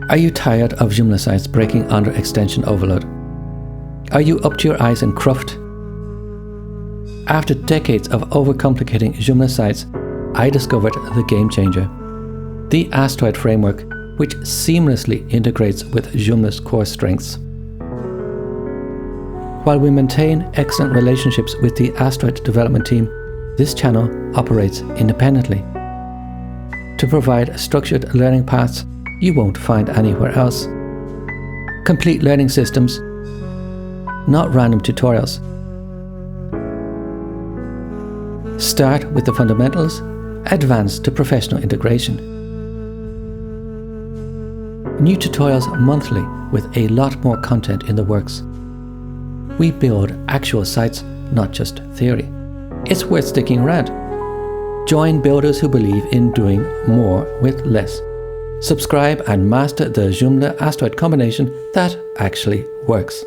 Are you tired of Joomla sites breaking under extension overload? Are you up to your eyes in cruft? After decades of overcomplicating Joomla sites, I discovered the game changer, the Astroid Framework, which seamlessly integrates with Joomla's core strengths. While we maintain excellent relationships with the Astroid development team, this channel operates independently to provide structured learning paths you won't find anywhere else. Complete learning systems, not random tutorials. Start with the fundamentals, advance to professional integration. New tutorials monthly with a lot more content in the works. We build actual sites, not just theory. It's worth sticking around. Join builders who believe in doing more with less. Subscribe and master the Joomla Astroid combination that actually works.